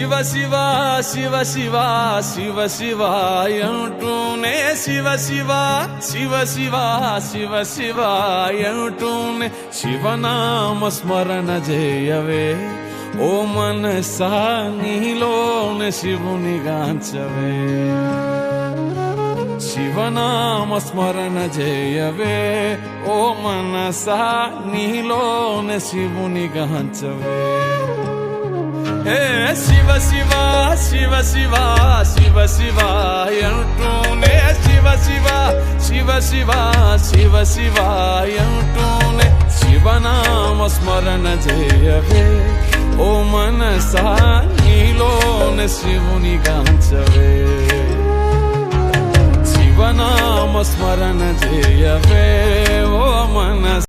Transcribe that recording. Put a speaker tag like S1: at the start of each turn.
S1: శివ శివ శివ శివ శివ శివ అంటూనే శివ శివ శివ శివ శివ శివ అంటూనే శివనామ స్మరణ చేయవే ఓ మనసా నీలోనే శివుని గాంచవే శివనామ స్మరణ చేయవే ఓ మనసా నీలోనే శివుని గాంచవే శివ శివ శివ శివ శివ శివ అంటూనే శివ శివ శివ శివ శివ శివ అంటూనే శివనామ స్మరణ చేయవే ఓ మనసా నీలోనే శివుని గాంచవే శివనామ స్మరణ చేయవే